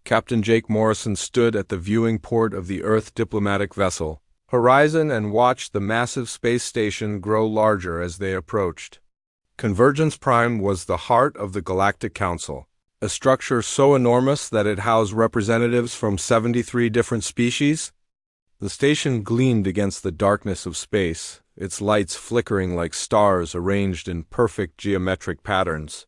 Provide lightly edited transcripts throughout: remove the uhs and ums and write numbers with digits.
Captain Jake Morrison stood at the viewing port of the Earth diplomatic vessel Horizon and watched the massive space station grow larger as they approached. Convergence Prime was the heart of the Galactic Council, a structure so enormous that it housed representatives from 73 different species. The station gleamed against the darkness of space, its lights flickering like stars arranged in perfect geometric patterns.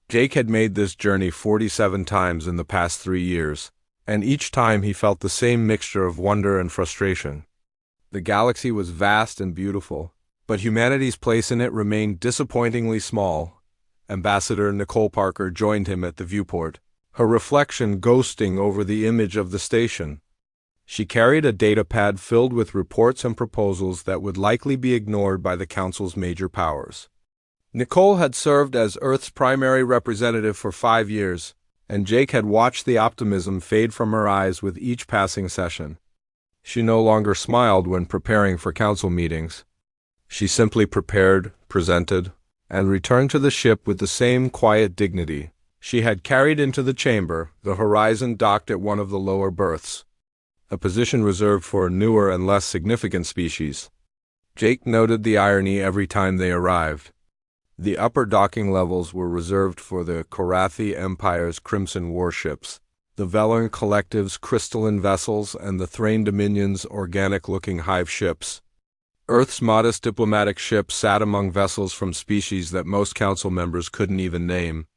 Jake had made this journey 47 times in the past 3 years, and each time he felt the same mixture of wonder and frustration. The galaxy was vast and beautiful, but humanity's place in it remained disappointingly small. Ambassador Nicole Parker joined him at the viewport, her reflection ghosting over the image of the station. She carried a datapad filled with reports and proposals that would likely be ignored by the Council's major powers. Nicole had served as Earth's primary representative for 5 years, and Jake had watched the optimism fade from her eyes with each passing session. She no longer smiled when preparing for council meetings. She simply prepared, presented, and returned to the ship with the same quiet dignity she had carried into the chamber. The Horizon docked at one of the lower berths, a position reserved for newer and less significant species. Jake noted the irony every time they arrived. The upper docking levels were reserved for the Korathi Empire's Crimson warships, the Velan Collective's crystalline vessels, and the Thrain Dominion's organic-looking hive ships. Earth's modest diplomatic ship sat among vessels from species that most council members couldn't even name.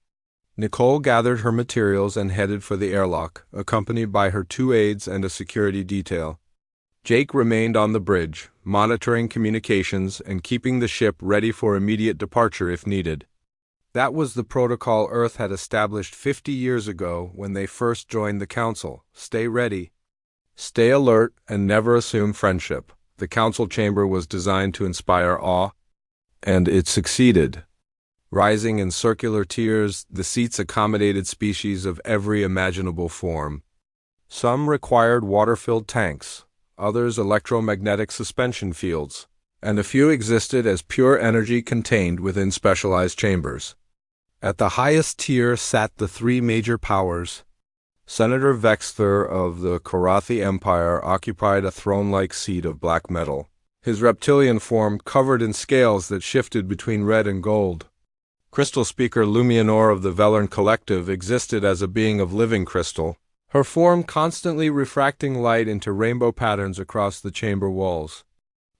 Nicole gathered her materials and headed for the airlock, accompanied by her 2 aides and a security detail. Jake remained on the bridge, monitoring communications and keeping the ship ready for immediate departure if needed. That was the protocol Earth had established 50 years ago when they first joined the Council. Stay ready, stay alert, and never assume friendship. The Council chamber was designed to inspire awe, and it succeeded. Rising in circular tiers, the seats accommodated species of every imaginable form. Some required water-filled tanks, others electromagnetic suspension fields, and a few existed as pure energy contained within specialized chambers. At the highest tier sat the 3 major powers. Senator Vexther of the Korathi Empire occupied a throne-like seat of black metal, his reptilian form covered in scales that shifted between red and gold. Crystal Speaker Lumianor of the Velan Collective existed as a being of living crystal, her form constantly refracting light into rainbow patterns across the chamber walls.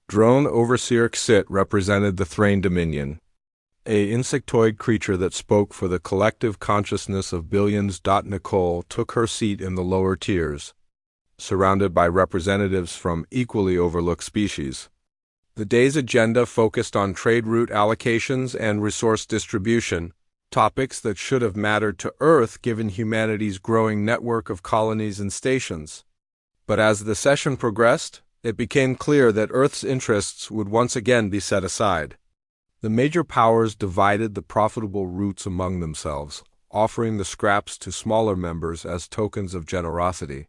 Drone Overseer Xit represented the Thrain Dominion, a insectoid creature that spoke for the collective consciousness of billions. Nicole took her seat in the lower tiers, surrounded by representatives from equally overlooked species. The day's agenda focused on trade route allocations and resource distribution, topics that should have mattered to Earth given humanity's growing network of colonies and stations. But as the session progressed, it became clear that Earth's interests would once again be set aside. The major powers divided the profitable routes among themselves, offering the scraps to smaller members as tokens of generosity.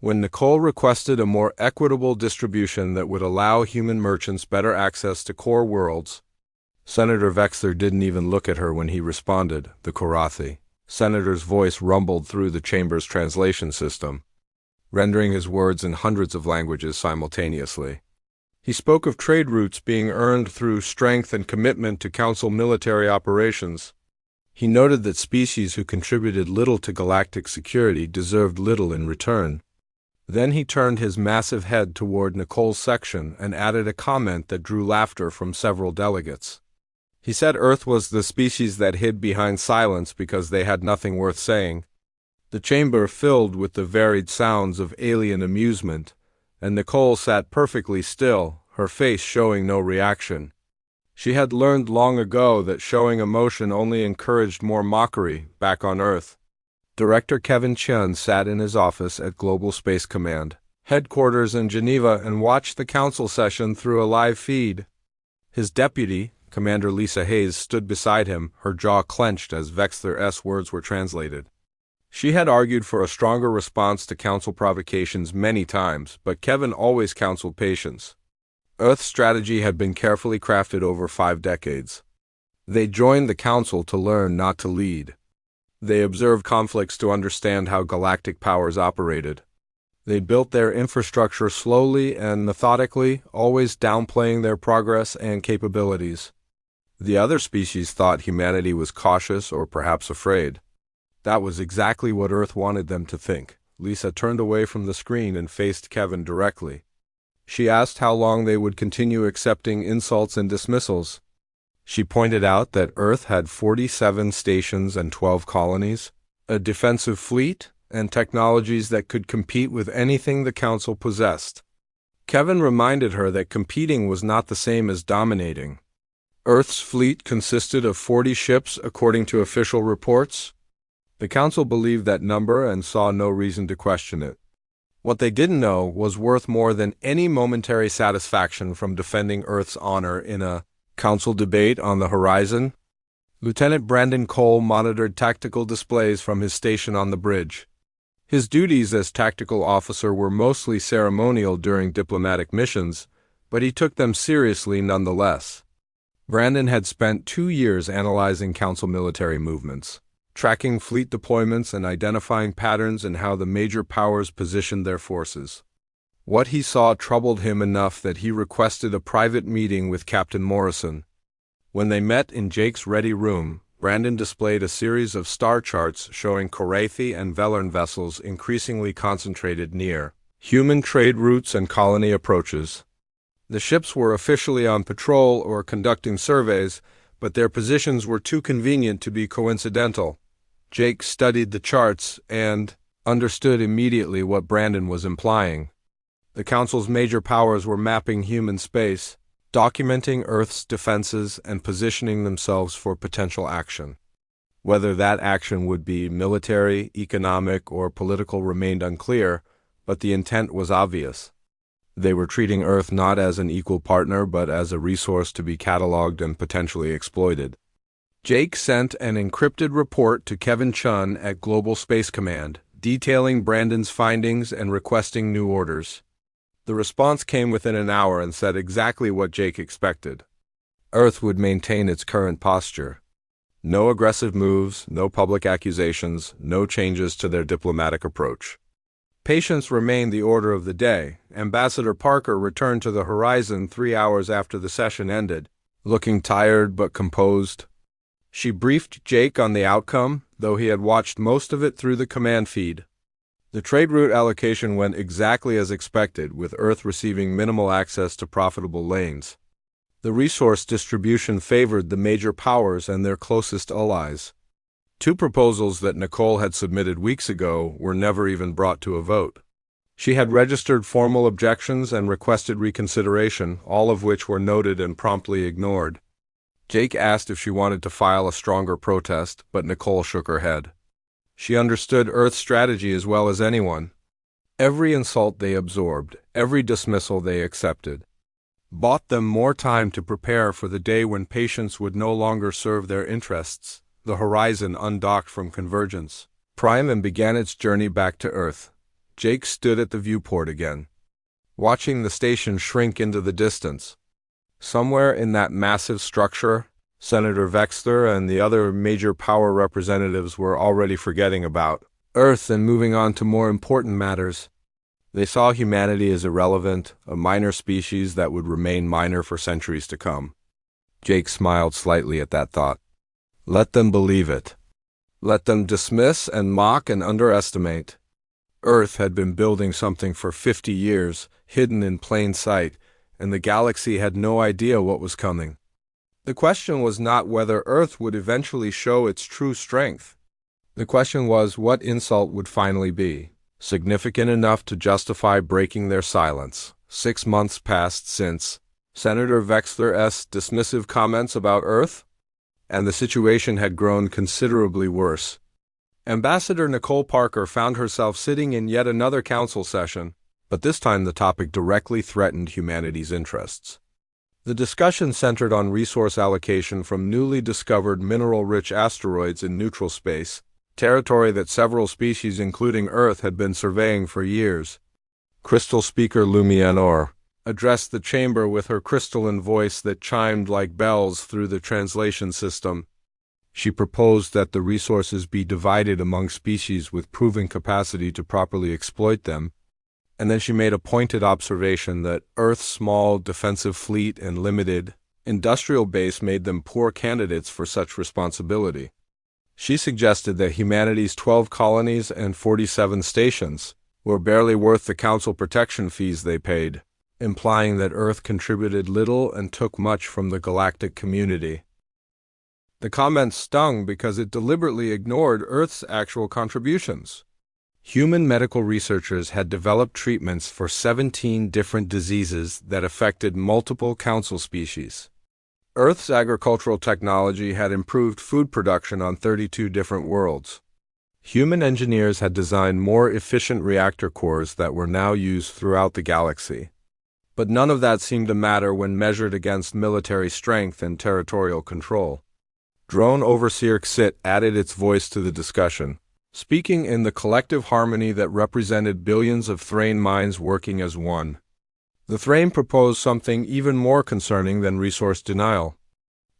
When Nicole requested a more equitable distribution that would allow human merchants better access to core worlds, Senator Vexler didn't even look at her when he responded. The Korathi senator's voice rumbled through the chamber's translation system, rendering his words in hundreds of languages simultaneously. He spoke of trade routes being earned through strength and commitment to Council military operations. He noted that species who contributed little to galactic security deserved little in return. Then he turned his massive head toward Nicole's section and added a comment that drew laughter from several delegates. He said Earth was the species that hid behind silence because they had nothing worth saying. The chamber filled with the varied sounds of alien amusement, and Nicole sat perfectly still, her face showing no reaction. She had learned long ago that showing emotion only encouraged more mockery back on Earth. Director Kevin Chun sat in his office at Global Space Command, headquarters in Geneva, and watched the council session through a live feed. His deputy, Commander Lisa Hayes, stood beside him, her jaw clenched as Vexler's words were translated. She had argued for a stronger response to council provocations many times, but Kevin always counseled patience. Earth's strategy had been carefully crafted over 5 decades. They joined the council to learn, not to lead. They observed conflicts to understand how galactic powers operated. They built their infrastructure slowly and methodically, always downplaying their progress and capabilities. The other species thought humanity was cautious or perhaps afraid. That was exactly what Earth wanted them to think. Lisa turned away from the screen and faced Kevin directly. She asked how long they would continue accepting insults and dismissals. She pointed out that Earth had 47 stations and 12 colonies, a defensive fleet, and technologies that could compete with anything the Council possessed. Kevin reminded her that competing was not the same as dominating. Earth's fleet consisted of 40 ships according to official reports. The Council believed that number and saw no reason to question it. What they didn't know was worth more than any momentary satisfaction from defending Earth's honor in a Council debate on the horizon. Lieutenant Brandon Cole monitored tactical displays from his station on the bridge. His duties as tactical officer were mostly ceremonial during diplomatic missions, but he took them seriously nonetheless. Brandon had spent 2 years analyzing Council military movements, tracking fleet deployments and identifying patterns in how the major powers positioned their forces. What he saw troubled him enough that he requested a private meeting with Captain Morrison. When they met in Jake's ready room, Brandon displayed a series of star charts showing Corathi and Velern vessels increasingly concentrated near human trade routes and colony approaches. The ships were officially on patrol or conducting surveys, but their positions were too convenient to be coincidental. Jake studied the charts and understood immediately what Brandon was implying. The Council's major powers were mapping human space, documenting Earth's defenses and positioning themselves for potential action. Whether that action would be military, economic, or political remained unclear, but the intent was obvious. They were treating Earth not as an equal partner but as a resource to be cataloged and potentially exploited. Jake sent an encrypted report to Kevin Chun at Global Space Command, detailing Brandon's findings and requesting new orders. The response came within an hour and said exactly what Jake expected. Earth would maintain its current posture. No aggressive moves, no public accusations, no changes to their diplomatic approach. Patience remained the order of the day. Ambassador Parker returned to the horizon 3 hours after the session ended, looking tired but composed. She briefed Jake on the outcome, though he had watched most of it through the command feed. The trade route allocation went exactly as expected, with Earth receiving minimal access to profitable lanes. The resource distribution favored the major powers and their closest allies. 2 proposals that Nicole had submitted weeks ago were never even brought to a vote. She had registered formal objections and requested reconsideration, all of which were noted and promptly ignored. Jake asked if she wanted to file a stronger protest, but Nicole shook her head. She understood Earth's strategy as well as anyone. Every insult they absorbed, every dismissal they accepted, bought them more time to prepare for the day when patience would no longer serve their interests. The horizon undocked from Convergence Prime and began its journey back to Earth. Jake stood at the viewport again, watching the station shrink into the distance. Somewhere in that massive structure, Senator Wexler and the other major power representatives were already forgetting about Earth and moving on to more important matters. They saw humanity as irrelevant, a minor species that would remain minor for centuries to come. Jake smiled slightly at that thought. Let them believe it. Let them dismiss and mock and underestimate. Earth had been building something for 50 years, hidden in plain sight, and the galaxy had no idea what was coming. The question was not whether Earth would eventually show its true strength. The question was what insult would finally be significant enough to justify breaking their silence. 6 months passed since Senator Wexler's dismissive comments about Earth, and the situation had grown considerably worse. Ambassador Nicole Parker found herself sitting in yet another council session, but this time the topic directly threatened humanity's interests. The discussion centered on resource allocation from newly discovered mineral-rich asteroids in neutral space, territory that several species including Earth had been surveying for years. Crystal speaker Lumienor addressed the chamber with her crystalline voice that chimed like bells through the translation system. She proposed that the resources be divided among species with proven capacity to properly exploit them, and then she made a pointed observation that Earth's small defensive fleet and limited industrial base made them poor candidates for such responsibility. She suggested that humanity's 12 colonies and 47 stations were barely worth the council protection fees they paid, implying that Earth contributed little and took much from the galactic community. The comment stung because it deliberately ignored Earth's actual contributions. Human medical researchers had developed treatments for 17 different diseases that affected multiple council species. Earth's agricultural technology had improved food production on 32 different worlds. Human engineers had designed more efficient reactor cores that were now used throughout the galaxy. But none of that seemed to matter when measured against military strength and territorial control. Drone Overseer Xit added its voice to the discussion, speaking in the collective harmony that represented billions of Thrain minds working as one. The Thrain proposed something even more concerning than resource denial.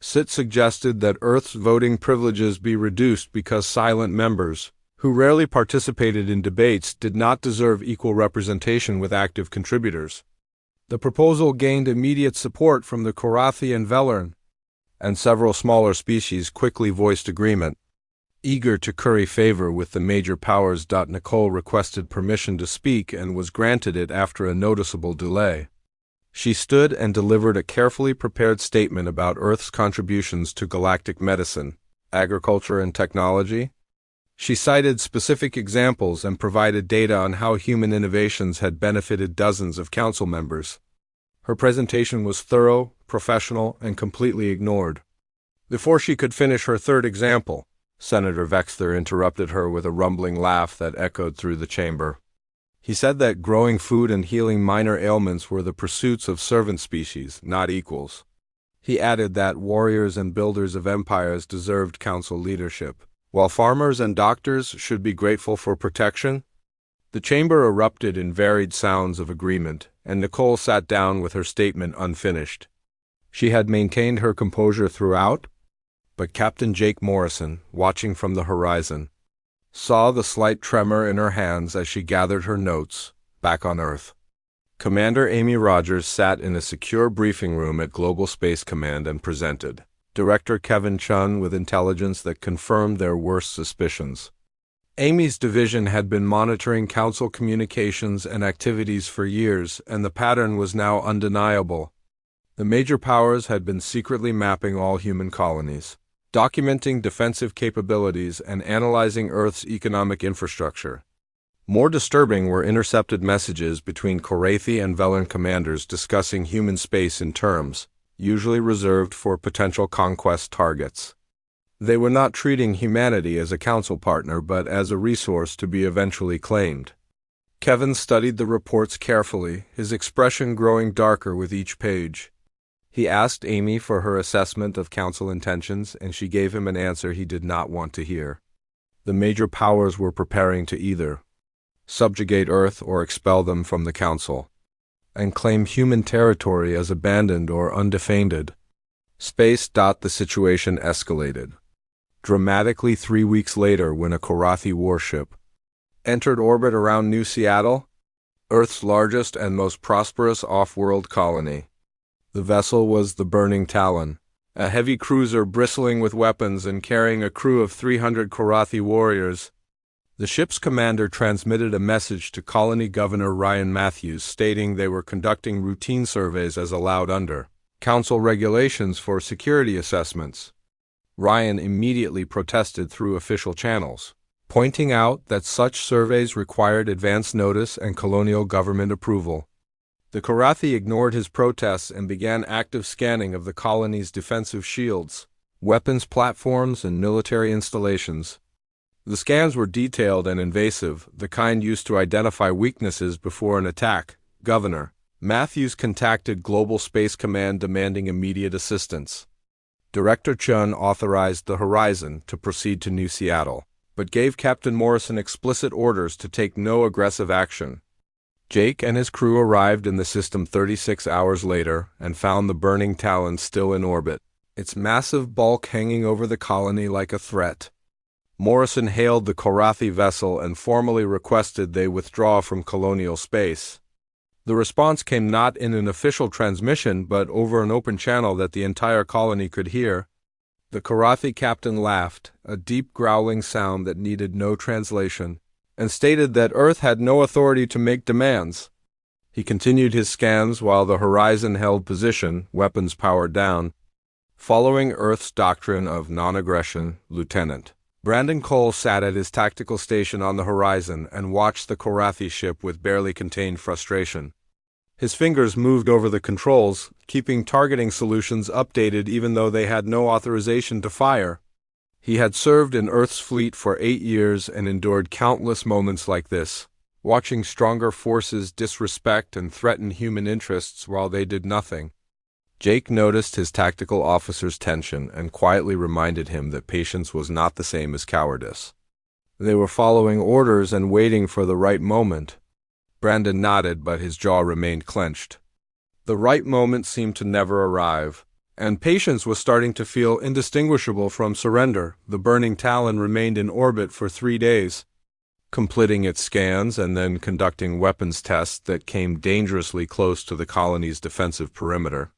Xit suggested that Earth's voting privileges be reduced because silent members, who rarely participated in debates, did not deserve equal representation with active contributors. The proposal gained immediate support from the Korathi and Velern, and several smaller species quickly voiced agreement. Eager to curry favor with the major powers, Nicole requested permission to speak and was granted it after a noticeable delay. She stood and delivered a carefully prepared statement about Earth's contributions to galactic medicine, agriculture, and technology. She cited specific examples and provided data on how human innovations had benefited dozens of council members. Her presentation was thorough, professional, and completely ignored. Before she could finish her third example, Senator Vexter interrupted her with a rumbling laugh that echoed through the chamber. He said that growing food and healing minor ailments were the pursuits of servant species, not equals. He added that warriors and builders of empires deserved council leadership, while farmers and doctors should be grateful for protection. The chamber erupted in varied sounds of agreement, and Nicole sat down with her statement unfinished. She had maintained her composure throughout, but Captain Jake Morrison, watching from the horizon, saw the slight tremor in her hands as she gathered her notes back on Earth. Commander Amy Rogers sat in a secure briefing room at Global Space Command and presented. Director Kevin Chun with intelligence that confirmed their worst suspicions. Amy's division had been monitoring council communications and activities for years, and the pattern was now undeniable. The major powers had been secretly mapping all human colonies, documenting defensive capabilities, and analyzing Earth's economic infrastructure. More disturbing were intercepted messages between Korathi and Velern commanders discussing human space in terms, usually reserved for potential conquest targets. They were not treating humanity as a council partner, but as a resource to be eventually claimed. Kevin studied the reports carefully, his expression growing darker with each page. He asked Amy for her assessment of council intentions, and she gave him an answer he did not want to hear. The major powers were preparing to either subjugate Earth or expel them from the council, and claim human territory as abandoned or undefended. The situation escalated. Dramatically 3 weeks later, when a Korathi warship entered orbit around New Seattle, Earth's largest and most prosperous off-world colony. The vessel was the Burning Talon, a heavy cruiser bristling with weapons and carrying a crew of 300 Korathi warriors. The ship's commander transmitted a message to Colony Governor Ryan Matthews stating they were conducting routine surveys as allowed under council regulations for security assessments. Ryan immediately protested through official channels, pointing out that such surveys required advance notice and colonial government approval. The Korathi ignored his protests and began active scanning of the colony's defensive shields, weapons platforms, and military installations. The scans were detailed and invasive, the kind used to identify weaknesses before an attack. Governor Matthews contacted Global Space Command demanding immediate assistance. Director Chun authorized the Horizon to proceed to New Seattle, but gave Captain Morrison explicit orders to take no aggressive action. Jake and his crew arrived in the system 36 hours later and found the Burning Talon still in orbit. its massive bulk hanging over the colony like a threat. Morrison hailed the Korathi vessel and formally requested they withdraw from colonial space. The response came not in an official transmission but over an open channel that the entire colony could hear. The Korathi captain laughed, a deep growling sound that needed no translation, and stated that Earth had no authority to make demands. He continued his scans while the Horizon held position, weapons powered down. Following Earth's doctrine of non-aggression, Lieutenant Brandon Cole sat at his tactical station on the horizon and watched the Korathi ship with barely contained frustration. His fingers moved over the controls, keeping targeting solutions updated even though they had no authorization to fire. He had served in Earth's fleet for 8 years and endured countless moments like this, watching stronger forces disrespect and threaten human interests while they did nothing. Jake noticed his tactical officer's tension and quietly reminded him that patience was not the same as cowardice. They were following orders and waiting for the right moment. Brandon nodded, but his jaw remained clenched. The right moment seemed to never arrive, and patience was starting to feel indistinguishable from surrender. The burning Talon remained in orbit for 3 days, completing its scans and then conducting weapons tests that came dangerously close to the colony's defensive perimeter.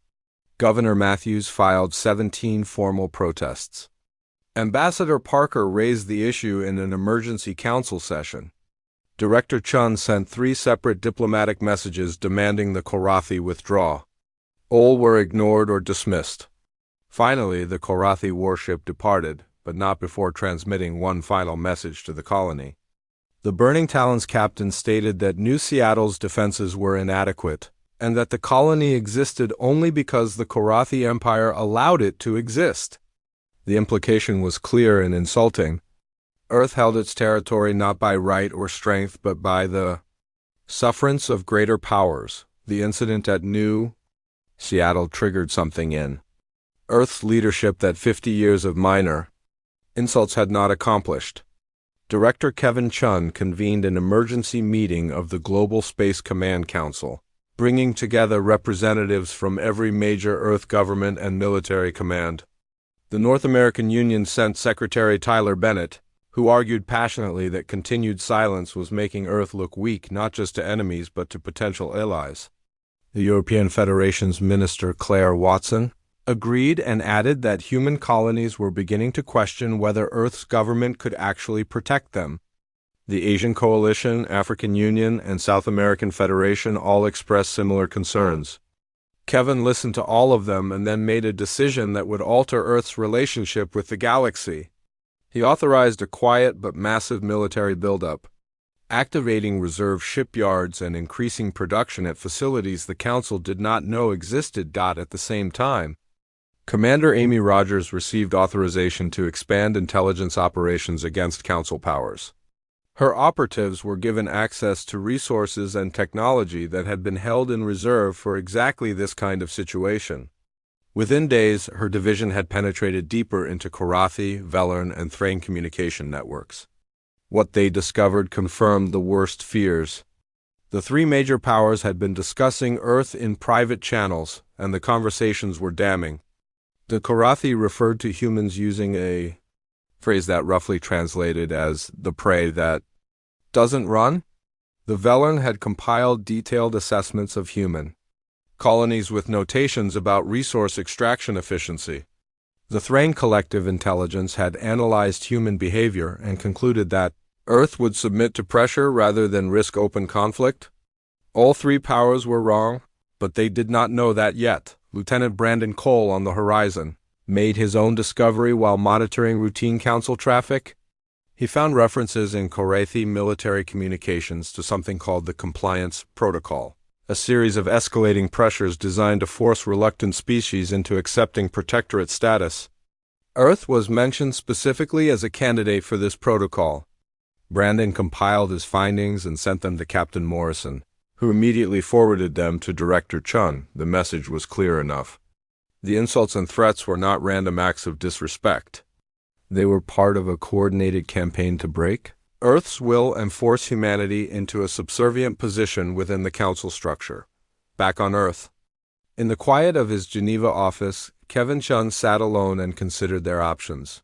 Governor Matthews filed 17 formal protests. Ambassador Parker raised the issue in an emergency council session. Director Chun sent 3 separate diplomatic messages demanding the Korathi withdraw. All were ignored or dismissed. Finally, the Korathi warship departed, but not before transmitting one final message to the colony. The Burning Talon's captain stated that New Seattle's defenses were inadequate, and that the colony existed only because the Korathi Empire allowed it to exist. The implication was clear and insulting. Earth held its territory not by right or strength, but by the sufferance of greater powers. The incident at New Seattle triggered something in Earth's leadership that 50 years of minor insults had not accomplished. Director Kevin Chun convened an emergency meeting of the Global Space Command Council, bringing together representatives from every major Earth government and military command. The North American Union sent Secretary Tyler Bennett, who argued passionately that continued silence was making Earth look weak not just to enemies but to potential allies. The European Federation's Minister Claire Watson agreed and added that human colonies were beginning to question whether Earth's government could actually protect them. The Asian Coalition, African Union, and South American Federation all expressed similar concerns. Kevin listened to all of them and then made a decision that would alter Earth's relationship with the galaxy. He authorized a quiet but massive military buildup, activating reserve shipyards and increasing production at facilities the Council did not know existed. At the same time, Commander Amy Rogers received authorization to expand intelligence operations against Council powers. Her operatives were given access to resources and technology that had been held in reserve for exactly this kind of situation. Within days, her division had penetrated deeper into Korathi, Velern, and Thrain communication networks. What they discovered confirmed the worst fears. The 3 major powers had been discussing Earth in private channels, and the conversations were damning. The Korathi referred to humans using a phrase that roughly translated as the prey that doesn't run. The Velern had compiled detailed assessments of human colonies with notations about resource extraction efficiency. The Thrain collective intelligence had analyzed human behavior and concluded that Earth would submit to pressure rather than risk open conflict. All 3 powers were wrong, but they did not know that yet. Lieutenant Brandon Cole on the horizon made his own discovery while monitoring routine council traffic. He found references in Korathi military communications to something called the Compliance Protocol, a series of escalating pressures designed to force reluctant species into accepting protectorate status. Earth was mentioned specifically as a candidate for this protocol. Brandon compiled his findings and sent them to Captain Morrison, who immediately forwarded them to Director Chun. The message was clear enough. The insults and threats were not random acts of disrespect. They were part of a coordinated campaign to break Earth's will and force humanity into a subservient position within the Council structure. Back on Earth, in the quiet of his Geneva office, Kevin Chun sat alone and considered their options.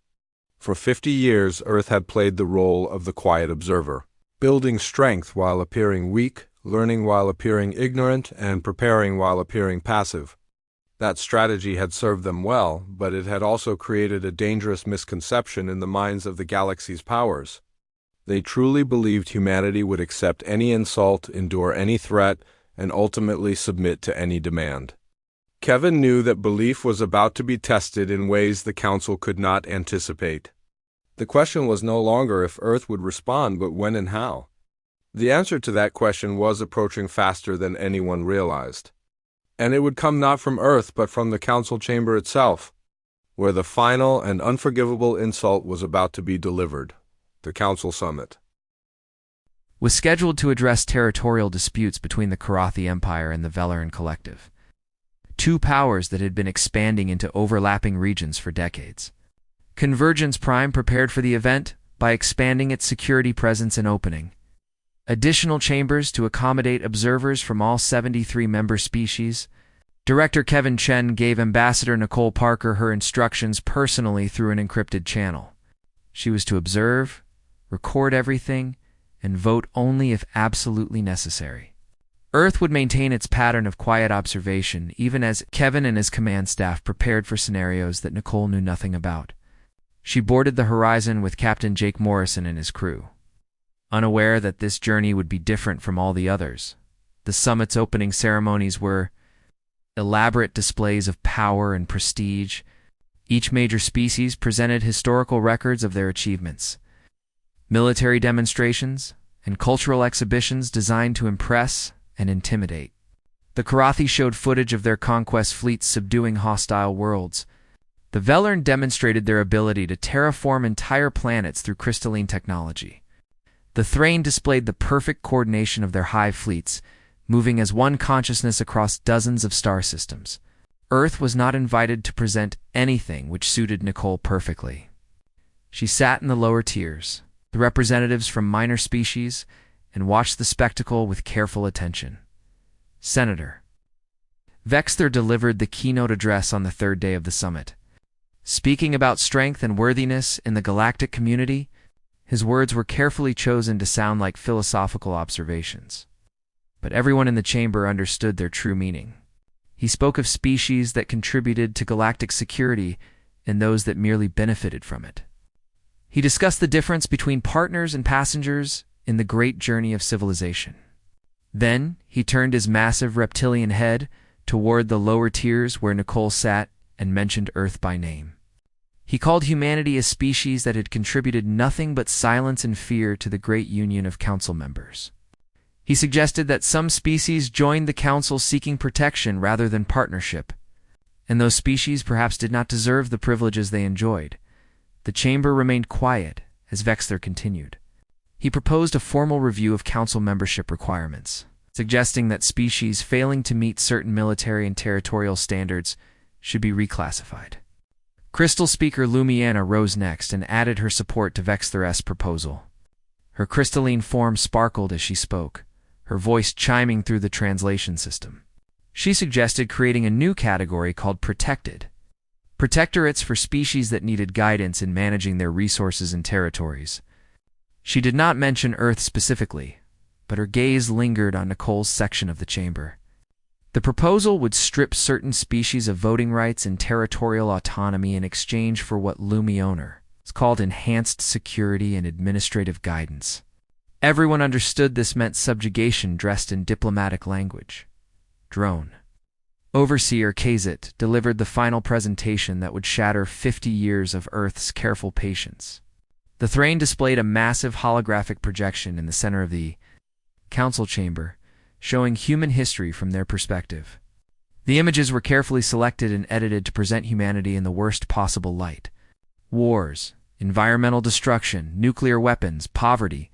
For 50 years, Earth had played the role of the quiet observer, building strength while appearing weak, learning while appearing ignorant, and preparing while appearing passive. That strategy had served them well, but it had also created a dangerous misconception in the minds of the galaxy's powers. They truly believed humanity would accept any insult, endure any threat, and ultimately submit to any demand. Kevin knew that belief was about to be tested in ways the Council could not anticipate. The question was no longer if Earth would respond, but when and how. The answer to that question was approaching faster than anyone realized. And it would come not from Earth, but from the Council chamber itself, where the final and unforgivable insult was about to be delivered. The Council Summit was scheduled to address territorial disputes between the Karathi Empire and the Velaran Collective, two powers that had been expanding into overlapping regions for decades. Convergence Prime prepared for the event by expanding its security presence and opening additional chambers to accommodate observers from all 73 member species. Director Kevin Chen gave Ambassador Nicole Parker her instructions personally through an encrypted channel. She was to observe, record everything, and vote only if absolutely necessary. Earth would maintain its pattern of quiet observation even as Kevin and his command staff prepared for scenarios that Nicole knew nothing about. She boarded the Horizon with Captain Jake Morrison and his crew. Unaware that this journey would be different from all the others, the summit's opening ceremonies were elaborate displays of power and prestige. Each major species presented historical records of their achievements, military demonstrations, and cultural exhibitions designed to impress and intimidate. The Karathi showed footage of their conquest fleets subduing hostile worlds. The Velaran demonstrated their ability to terraform entire planets through crystalline technology. The Thrain displayed the perfect coordination of their hive fleets, moving as one consciousness across dozens of star systems. Earth was not invited to present anything which suited Nicole perfectly. She sat in the lower tiers, the representatives from minor species, and watched the spectacle with careful attention. Senator Vexter delivered the keynote address on the third day of the summit. Speaking about strength and worthiness in the galactic community, his words were carefully chosen to sound like philosophical observations. But everyone in the chamber understood their true meaning. He spoke of species that contributed to galactic security and those that merely benefited from it. He discussed the difference between partners and passengers in the great journey of civilization. Then he turned his massive reptilian head toward the lower tiers where Nicole sat and mentioned Earth by name. He called humanity a species that had contributed nothing but silence and fear to the great union of council members. He suggested that some species joined the council seeking protection rather than partnership, and those species perhaps did not deserve the privileges they enjoyed. The chamber remained quiet as Vexler continued. He proposed a formal review of council membership requirements, suggesting that species failing to meet certain military and territorial standards should be reclassified. Crystal speaker Lumiana rose next and added her support to Vexler's proposal. Her crystalline form sparkled as she spoke, her voice chiming through the translation system. She suggested creating a new category called Protected. Protectorates for species that needed guidance in managing their resources and territories. She did not mention Earth specifically, but her gaze lingered on Nicole's section of the chamber. The proposal would strip certain species of voting rights and territorial autonomy in exchange for what Lumiona is called enhanced security and administrative guidance. Everyone understood this meant subjugation dressed in diplomatic language. Drone. Overseer Kazit delivered the final presentation that would shatter 50 years of Earth's careful patience. The Thrain displayed a massive holographic projection in the center of the council chamber, showing human history from their perspective. The images were carefully selected and edited to present humanity in the worst possible light. Wars, environmental destruction, nuclear weapons, poverty,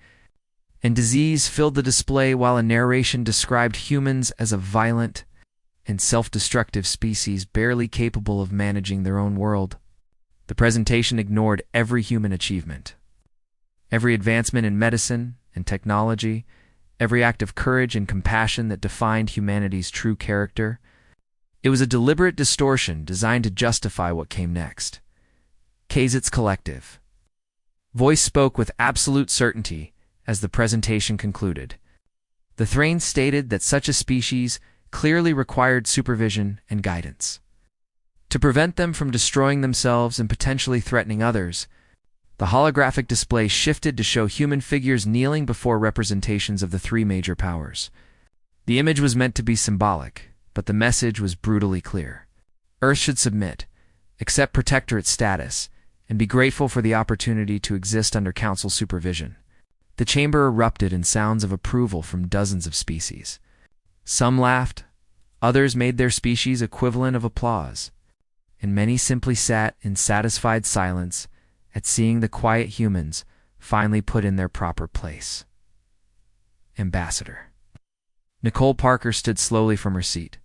and disease filled the display, while a narration described humans as a violent and self-destructive species barely capable of managing their own world. The presentation ignored every human achievement, every advancement in medicine and technology, every act of courage and compassion that defined humanity's true character. It was a deliberate distortion designed to justify what came next. Kazit's Collective. Voice spoke with absolute certainty as the presentation concluded. The Thrain stated that such a species clearly required supervision and guidance. To prevent them from destroying themselves and potentially threatening others, the holographic display shifted to show human figures kneeling before representations of the three major powers. The image was meant to be symbolic, but the message was brutally clear. Earth should submit, accept protectorate status, and be grateful for the opportunity to exist under Council supervision. The chamber erupted in sounds of approval from dozens of species. Some laughed, others made their species equivalent of applause, and many simply sat in satisfied silence at seeing the quiet humans finally put in their proper place. Ambassador. Nicole Parker stood slowly from her seat.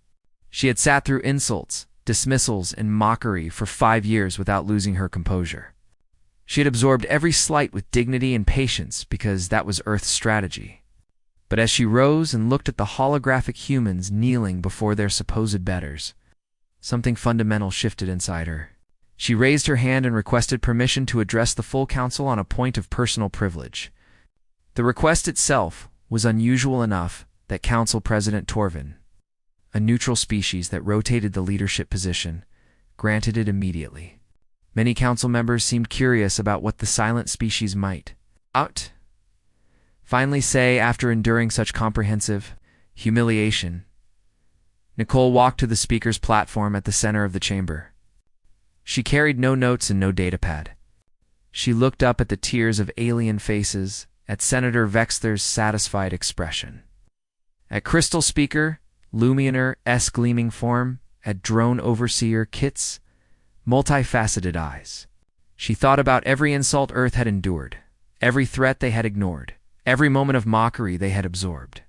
She had sat through insults, dismissals, and mockery for 5 years without losing her composure. She had absorbed every slight with dignity and patience because that was Earth's strategy. But as she rose and looked at the holographic humans kneeling before their supposed betters, something fundamental shifted inside her. She raised her hand and requested permission to address the full council on a point of personal privilege. The request itself was unusual enough that Council President Torvin, a neutral species that rotated the leadership position, granted it immediately. Many council members seemed curious about what the silent species might finally say after enduring such comprehensive humiliation. Nicole walked to the speaker's platform at the center of the chamber. She carried no notes and no datapad. She looked up at the tiers of alien faces, at Senator Vexler's satisfied expression, at Crystal Speaker, Luminar-esque gleaming form, at Drone Overseer Kit's multifaceted eyes. She thought about every insult Earth had endured, every threat they had ignored, every moment of mockery they had absorbed.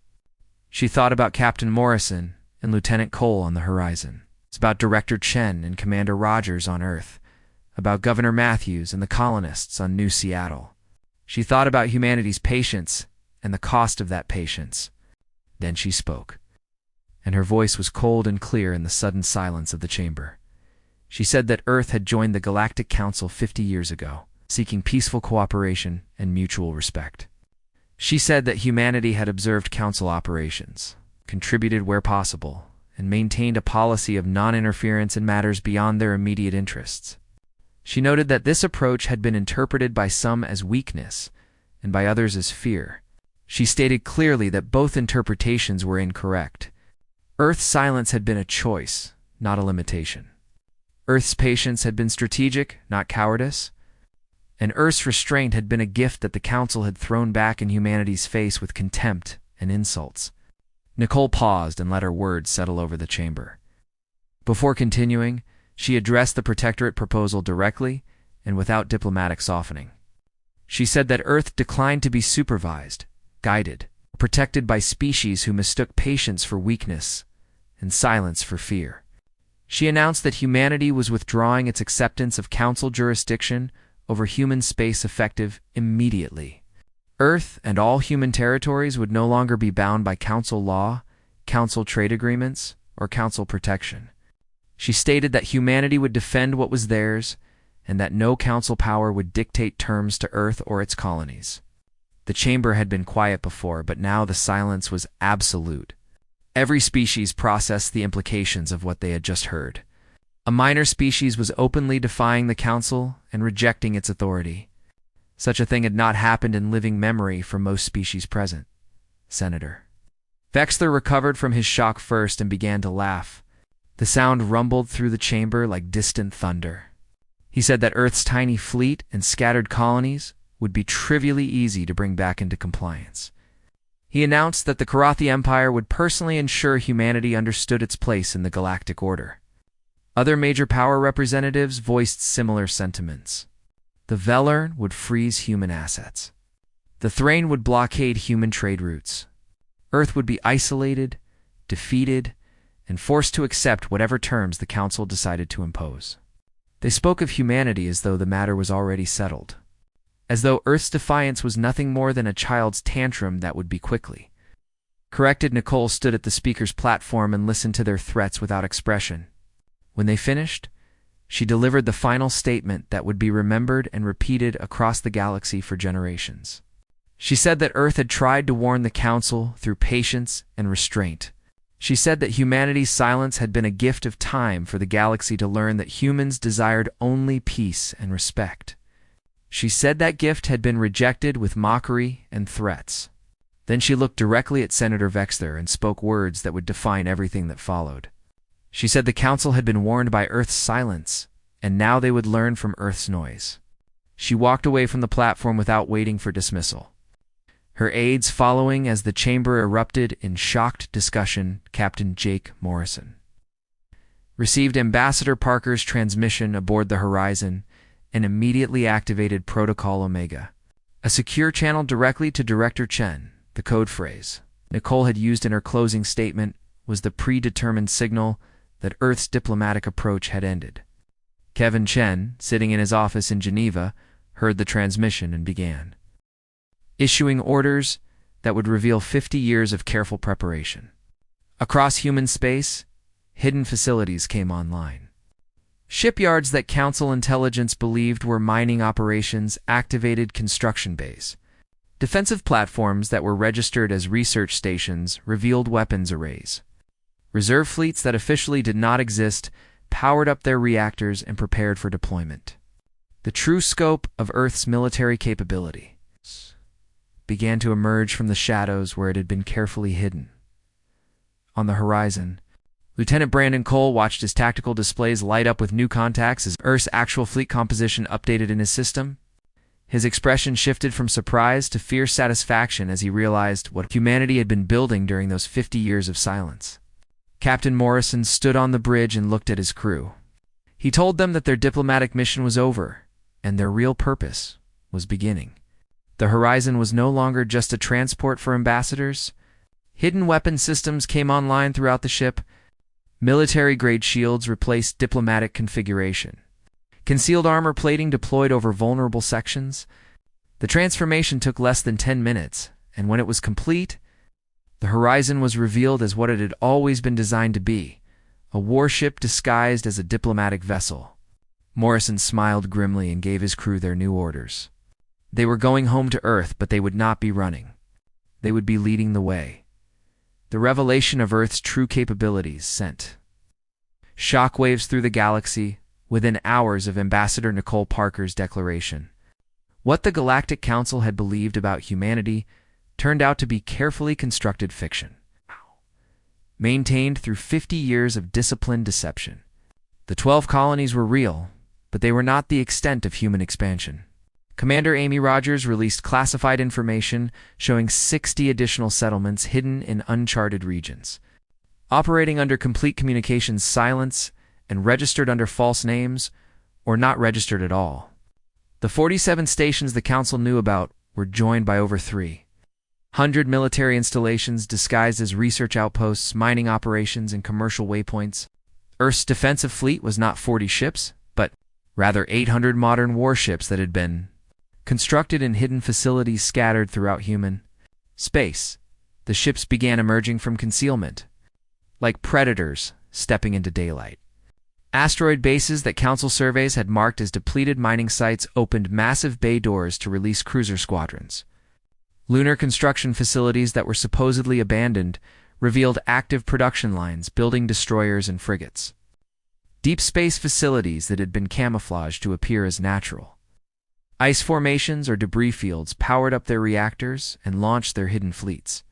She thought about Captain Morrison and Lieutenant Cole on the horizon. It's about Director Chen and Commander Rogers on Earth, about Governor Matthews and the colonists on New Seattle. She thought about humanity's patience and the cost of that patience. Then she spoke, and her voice was cold and clear in the sudden silence of the chamber. She said that Earth had joined the Galactic Council 50 years ago, seeking peaceful cooperation and mutual respect. She said that humanity had observed Council operations, contributed where possible, and maintained a policy of non-interference in matters beyond their immediate interests. She noted that this approach had been interpreted by some as weakness and by others as fear. She stated clearly that both interpretations were incorrect. Earth's silence had been a choice, not a limitation. Earth's patience had been strategic, not cowardice. And Earth's restraint had been a gift that the Council had thrown back in humanity's face with contempt and insults. Nicole paused and let her words settle over the chamber. Before continuing, she addressed the Protectorate proposal directly and without diplomatic softening. She said that Earth declined to be supervised, guided, or protected by species who mistook patience for weakness and silence for fear. She announced that humanity was withdrawing its acceptance of Council jurisdiction over human space effective immediately. Earth and all human territories would no longer be bound by Council law, Council trade agreements, or Council protection. She stated that humanity would defend what was theirs, and that no Council power would dictate terms to Earth or its colonies. The chamber had been quiet before, but now the silence was absolute. Every species processed the implications of what they had just heard. A minor species was openly defying the Council and rejecting its authority. Such a thing had not happened in living memory for most species present. Senator Vexler recovered from his shock first and began to laugh. The sound rumbled through the chamber like distant thunder. He said that Earth's tiny fleet and scattered colonies would be trivially easy to bring back into compliance. He announced that the Karathi Empire would personally ensure humanity understood its place in the galactic order. Other major power representatives voiced similar sentiments. The Velern would freeze human assets. The Thrain would blockade human trade routes. Earth would be isolated, defeated, and forced to accept whatever terms the Council decided to impose. They spoke of humanity as though the matter was already settled, as though Earth's defiance was nothing more than a child's tantrum that would be quickly Corrected, Nicole stood at the speaker's platform and listened to their threats without expression. When they finished, she delivered the final statement that would be remembered and repeated across the galaxy for generations. She said that Earth had tried to warn the Council through patience and restraint. She said that humanity's silence had been a gift of time for the galaxy to learn that humans desired only peace and respect. She said that gift had been rejected with mockery and threats. Then she looked directly at Senator Vexler and spoke words that would define everything that followed. She said the Council had been warned by Earth's silence, and now they would learn from Earth's noise. She walked away from the platform without waiting for dismissal. Her aides following as the chamber erupted in shocked discussion. Captain Jake Morrison received Ambassador Parker's transmission aboard the Horizon and immediately activated Protocol Omega, a secure channel directly to Director Chen. The code phrase Nicole had used in her closing statement was the predetermined signal that Earth's diplomatic approach had ended. Kevin Chen, sitting in his office in Geneva, heard the transmission and began issuing orders that would reveal 50 years of careful preparation. Across human space, hidden facilities came online. Shipyards that Council intelligence believed were mining operations activated construction bays. Defensive platforms that were registered as research stations revealed weapons arrays. Reserve fleets that officially did not exist powered up their reactors and prepared for deployment. The true scope of Earth's military capability began to emerge from the shadows where it had been carefully hidden. On the horizon, Lieutenant Brandon Cole watched his tactical displays light up with new contacts as Earth's actual fleet composition updated in his system. His expression shifted from surprise to fierce satisfaction as he realized what humanity had been building during those 50 years of silence. Captain Morrison stood on the bridge and looked at his crew. He told them that their diplomatic mission was over, and their real purpose was beginning. The Horizon was no longer just a transport for ambassadors. Hidden weapon systems came online throughout the ship. Military-grade shields replaced diplomatic configuration. Concealed armor plating deployed over vulnerable sections. The transformation took less than 10 minutes, and when it was complete, the Horizon was revealed as what it had always been designed to be, a warship disguised as a diplomatic vessel. Morrison smiled grimly and gave his crew their new orders. They were going home to Earth, but they would not be running. They would be leading the way. The revelation of Earth's true capabilities sent shockwaves through the galaxy within hours of Ambassador Nicole Parker's declaration. What the Galactic Council had believed about humanity turned out to be carefully constructed fiction, maintained through 50 years of disciplined deception. The 12 colonies were real, but they were not the extent of human expansion. Commander Amy Rogers released classified information showing 60 additional settlements hidden in uncharted regions, operating under complete communications silence and registered under false names or not registered at all. The 47 stations the Council knew about were joined by over 300 military installations disguised as research outposts, mining operations, and commercial waypoints. Earth's defensive fleet was not 40 ships, but rather 800 modern warships that had been constructed in hidden facilities scattered throughout human space. The ships began emerging from concealment, like predators stepping into daylight. Asteroid bases that Council surveys had marked as depleted mining sites opened massive bay doors to release cruiser squadrons. Lunar construction facilities that were supposedly abandoned revealed active production lines building destroyers and frigates. Deep space facilities that had been camouflaged to appear as natural. Ice formations or debris fields powered up their reactors and launched their hidden fleets.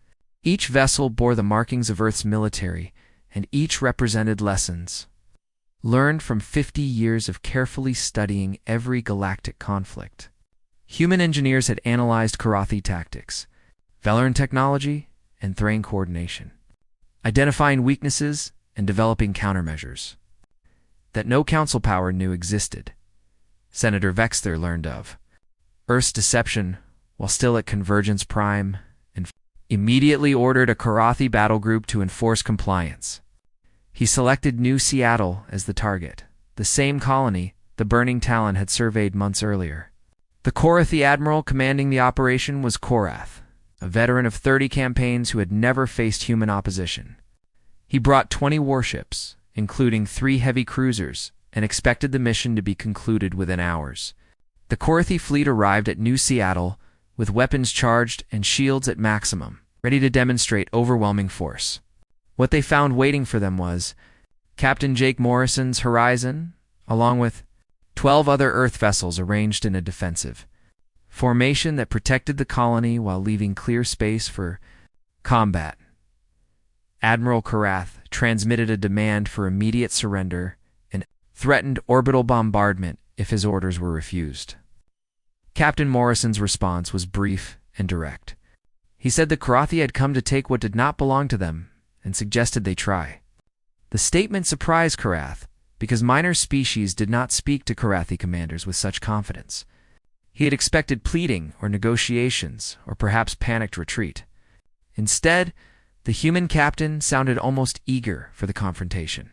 Each vessel bore the markings of Earth's military, and each represented lessons learned from 50 years of carefully studying every galactic conflict. Human engineers had analyzed Karathi tactics, Veleran technology, and Thrain coordination, identifying weaknesses and developing countermeasures that no Council power knew existed. Senator Vexler learned of Earth's deception while still at Convergence Prime and immediately ordered a Karathi battle group to enforce compliance. He selected New Seattle as the target, the same colony the Burning Talon had surveyed months earlier. The Korathi admiral commanding the operation was Korath, a veteran of 30 campaigns who had never faced human opposition. He brought 20 warships, including 3 heavy cruisers, and expected the mission to be concluded within hours. The Korathi fleet arrived at New Seattle with weapons charged and shields at maximum, ready to demonstrate overwhelming force. What they found waiting for them was Captain Jake Morrison's Horizon, along with 12 other Earth vessels arranged in a defensive formation that protected the colony while leaving clear space for combat. Admiral Karath transmitted a demand for immediate surrender and threatened orbital bombardment if his orders were refused. Captain Morrison's response was brief and direct. He said the Korathi had come to take what did not belong to them and suggested they try. The statement surprised Karath because minor species did not speak to Korathi commanders with such confidence. He had expected pleading or negotiations or perhaps panicked retreat. Instead, the human captain sounded almost eager for the confrontation.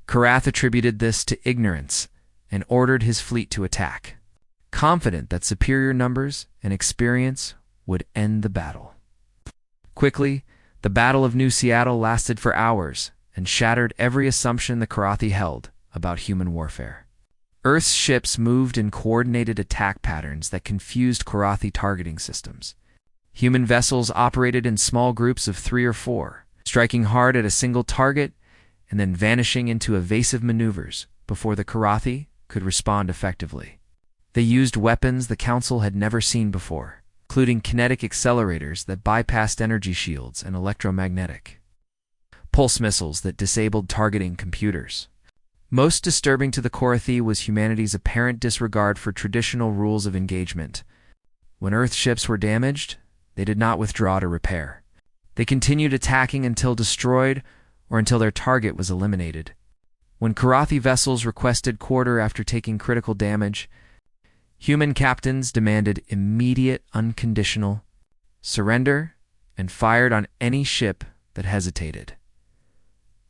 Karath attributed this to ignorance and ordered his fleet to attack, confident that superior numbers and experience would end the battle. Quickly, the Battle of New Seattle lasted for hours and shattered every assumption the Korathi held about human warfare. Earth's ships moved in coordinated attack patterns that confused Korathi targeting systems. Human vessels operated in small groups of 3 or 4, striking hard at a single target and then vanishing into evasive maneuvers before the Korathi could respond effectively. They used weapons the Council had never seen before, including kinetic accelerators that bypassed energy shields and electromagnetic pulse missiles that disabled targeting computers. Most disturbing to the Korathi was humanity's apparent disregard for traditional rules of engagement. When Earth ships were damaged, they did not withdraw to repair. They continued attacking until destroyed or until their target was eliminated. When Korathi vessels requested quarter after taking critical damage, human captains demanded immediate, unconditional surrender and fired on any ship that hesitated.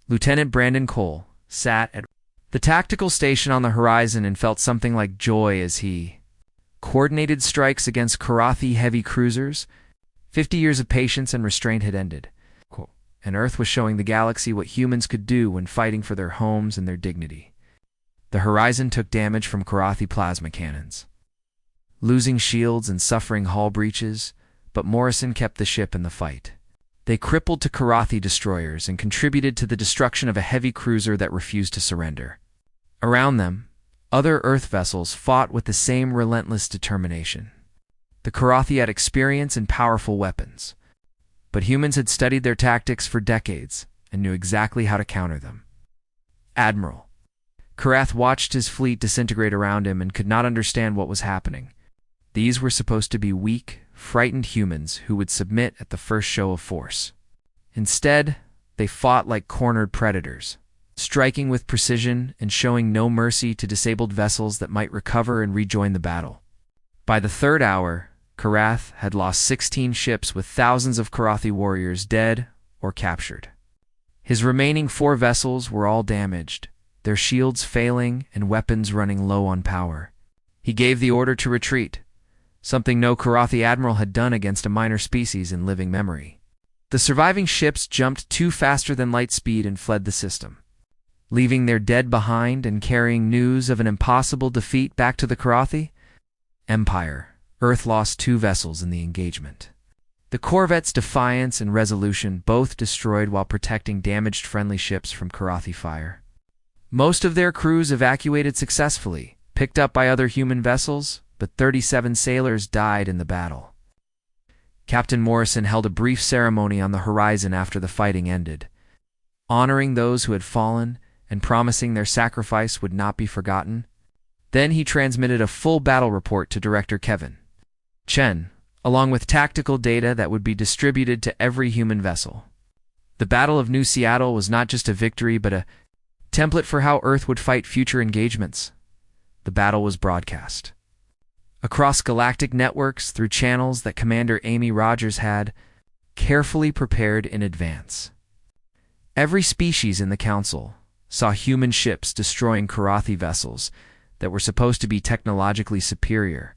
Lieutenant Brandon Cole sat at the tactical station on the horizon and felt something like joy as he coordinated strikes against Korathi heavy cruisers. 50 years of patience and restraint had ended, and Earth was showing the galaxy what humans could do when fighting for their homes and their dignity. The horizon took damage from Korathi plasma cannons, losing shields and suffering hull breaches, but Morrison kept the ship in the fight. They crippled to Korathi destroyers and contributed to the destruction of a heavy cruiser that refused to surrender. Around them, other Earth vessels fought with the same relentless determination. The Korathi had experience and powerful weapons, but humans had studied their tactics for decades and knew exactly how to counter them. Admiral Karath watched his fleet disintegrate around him and could not understand what was happening. These were supposed to be weak, frightened humans who would submit at the first show of force. Instead, they fought like cornered predators, striking with precision and showing no mercy to disabled vessels that might recover and rejoin the battle. By the 3rd hour, Karath had lost 16 ships with thousands of Korathi warriors dead or captured. His remaining 4 vessels were all damaged, their shields failing and weapons running low on power. He gave the order to retreat, something no Korathi admiral had done against a minor species in living memory. The surviving ships jumped too faster than light speed and fled the system, leaving their dead behind and carrying news of an impossible defeat back to the Korathi Empire. Earth lost 2 vessels in the engagement. The corvettes Defiance and Resolution both destroyed while protecting damaged friendly ships from Korathi fire. Most of their crews evacuated successfully, picked up by other human vessels, but 37 sailors died in the battle. Captain Morrison held a brief ceremony on the horizon after the fighting ended, honoring those who had fallen and promising their sacrifice would not be forgotten. Then he transmitted a full battle report to Director Kevin Chen, along with tactical data that would be distributed to every human vessel. The Battle of New Seattle was not just a victory, but a template for how Earth would fight future engagements. The battle was broadcast across galactic networks through channels that Commander Amy Rogers had carefully prepared in advance. Every species in the Council saw human ships destroying Korathi vessels that were supposed to be technologically superior.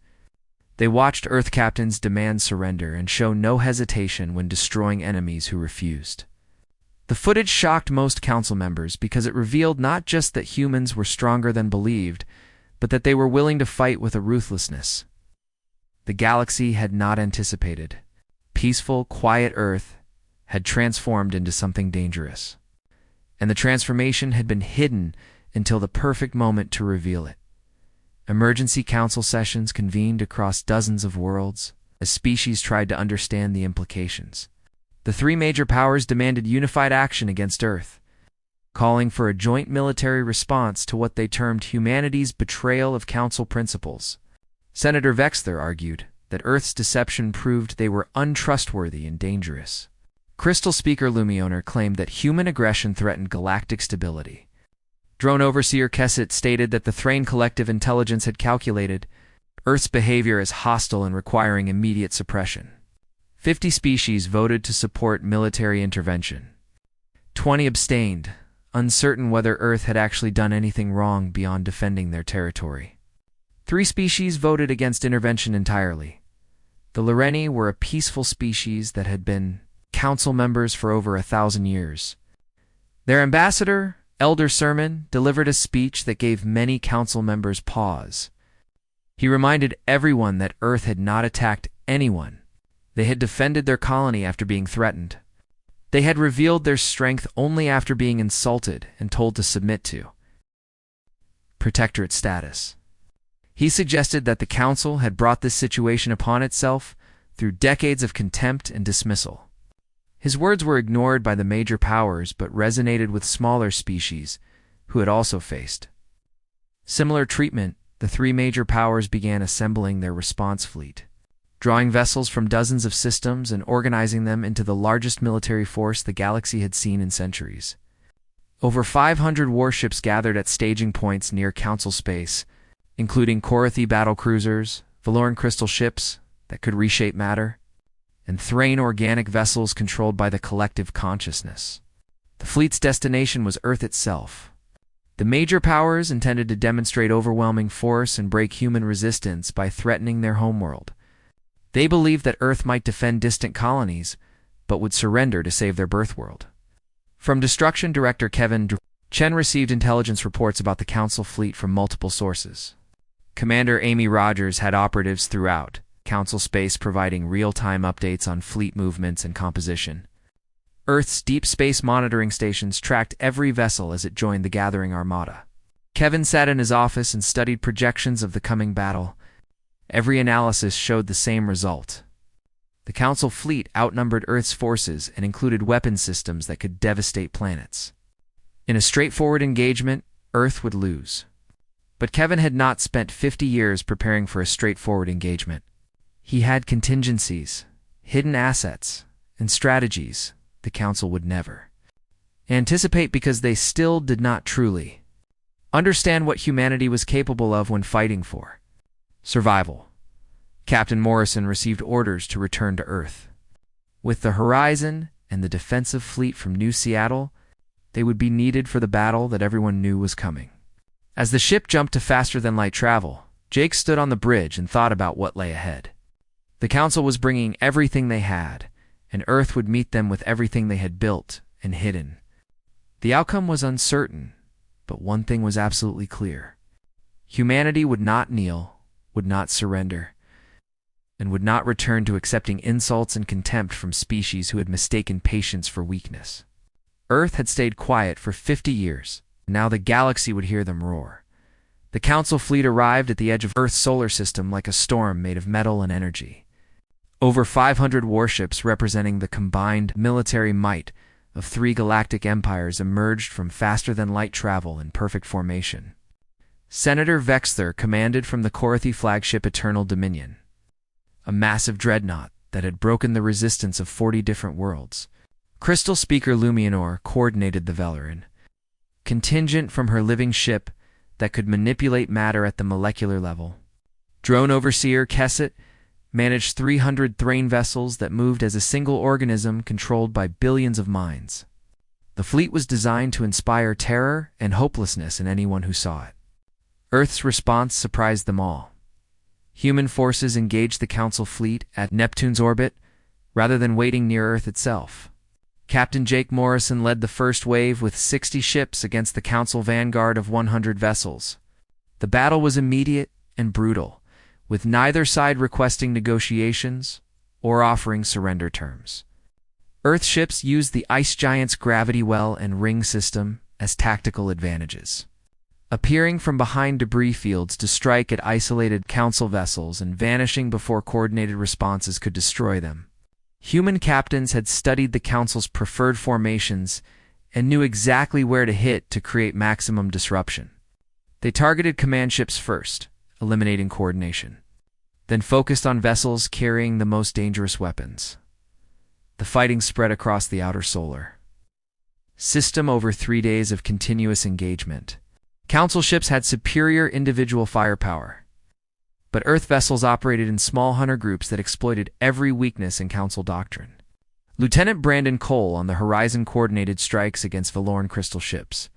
They watched Earth captains demand surrender and show no hesitation when destroying enemies who refused. The footage shocked most council members because it revealed not just that humans were stronger than believed, but that they were willing to fight with a ruthlessness the galaxy had not anticipated. Peaceful, quiet Earth had transformed into something dangerous, and the transformation had been hidden until the perfect moment to reveal it. Emergency council sessions convened across dozens of worlds as species tried to understand the implications. The three major powers demanded unified action against Earth, calling for a joint military response to what they termed humanity's betrayal of council principles. Senator Vexler argued that Earth's deception proved they were untrustworthy and dangerous. Crystal Speaker Lumioner claimed that human aggression threatened galactic stability. Drone Overseer Kesset stated that the Thrain collective intelligence had calculated Earth's behavior as hostile and requiring immediate suppression. 50 species voted to support military intervention. 20 abstained, uncertain whether Earth had actually done anything wrong beyond defending their territory. 3 species voted against intervention entirely. The Loreni were a peaceful species that had been council members for over 1,000 years. Their ambassador, Elder Sermon, delivered a speech that gave many council members pause. He reminded everyone that Earth had not attacked anyone. They had defended their colony after being threatened. They had revealed their strength only after being insulted and told to submit to protectorate status. He suggested that the council had brought this situation upon itself through decades of contempt and dismissal. His words were ignored by the major powers but resonated with smaller species who had also faced similar treatment. The three major powers began assembling their response fleet, drawing vessels from dozens of systems and organizing them into the largest military force the galaxy had seen in centuries. Over 500 warships gathered at staging points near Council space, including Korathi battlecruisers, Valoran crystal ships that could reshape matter, and Thrain organic vessels controlled by the collective consciousness. The fleet's destination was Earth itself. The major powers intended to demonstrate overwhelming force and break human resistance by threatening their homeworld. They believed that Earth might defend distant colonies, but would surrender to save their birthworld. From Destruction Director Kevin Chen received intelligence reports about the Council fleet from multiple sources. Commander Amy Rogers had operatives throughout Council space providing real-time updates on fleet movements and composition. Earth's deep space monitoring stations tracked every vessel as it joined the gathering armada. Kevin sat in his office and studied projections of the coming battle. Every analysis showed the same result. The Council fleet outnumbered Earth's forces and included weapon systems that could devastate planets. In a straightforward engagement, Earth would lose. But Kevin had not spent 50 years preparing for a straightforward engagement. He had contingencies, hidden assets, and strategies the Council would never anticipate because they still did not truly understand what humanity was capable of when fighting for survival. Captain Morrison received orders to return to Earth. With the Horizon and the defensive fleet from New Seattle, they would be needed for the battle that everyone knew was coming. As the ship jumped to faster-than-light travel, Jake stood on the bridge and thought about what lay ahead. The Council was bringing everything they had, and Earth would meet them with everything they had built and hidden. The outcome was uncertain, but one thing was absolutely clear. Humanity would not kneel, would not surrender, and would not return to accepting insults and contempt from species who had mistaken patience for weakness. Earth had stayed quiet for 50 years. Now the galaxy would hear them roar. The Council fleet arrived at the edge of Earth's solar system like a storm made of metal and energy. Over 500 warships representing the combined military might of 3 galactic empires emerged from faster-than-light travel in perfect formation. Senator Vexler commanded from the Korathi flagship Eternal Dominion, a massive dreadnought that had broken the resistance of 40 different worlds. Crystal Speaker Lumionor coordinated the Valoran contingent from her living ship that could manipulate matter at the molecular level. Drone Overseer Kesset managed 300 Thrain vessels that moved as a single organism controlled by billions of minds. The fleet was designed to inspire terror and hopelessness in anyone who saw it. Earth's response surprised them all. Human forces engaged the Council fleet at Neptune's orbit, rather than waiting near Earth itself. Captain Jake Morrison led the first wave with 60 ships against the Council vanguard of 100 vessels. The battle was immediate and brutal, with neither side requesting negotiations or offering surrender terms. Earth ships used the ice giant's gravity well and ring system as tactical advantages, appearing from behind debris fields to strike at isolated Council vessels and vanishing before coordinated responses could destroy them. Human captains had studied the Council's preferred formations and knew exactly where to hit to create maximum disruption. They targeted command ships first, eliminating coordination, then focused on vessels carrying the most dangerous weapons. The fighting spread across the outer solar system over 3 days of continuous engagement. Council ships had superior individual firepower, but Earth vessels operated in small hunter groups that exploited every weakness in Council doctrine. Lieutenant Brandon Cole on the Horizon coordinated strikes against Valoran crystal ships,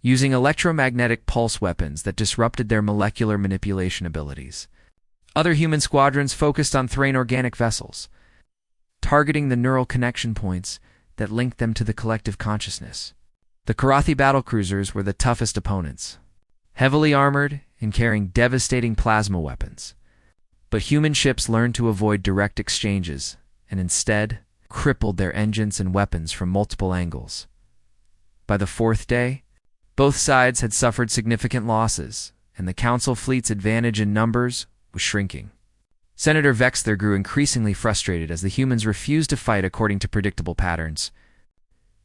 using electromagnetic pulse weapons that disrupted their molecular manipulation abilities. Other human squadrons focused on Thrain organic vessels, targeting the neural connection points that linked them to the collective consciousness. The Karathi battlecruisers were the toughest opponents, heavily armored and carrying devastating plasma weapons. But human ships learned to avoid direct exchanges and instead crippled their engines and weapons from multiple angles. By the fourth day, both sides had suffered significant losses, and the Council fleet's advantage in numbers was shrinking. Senator Vexler grew increasingly frustrated as the humans refused to fight according to predictable patterns.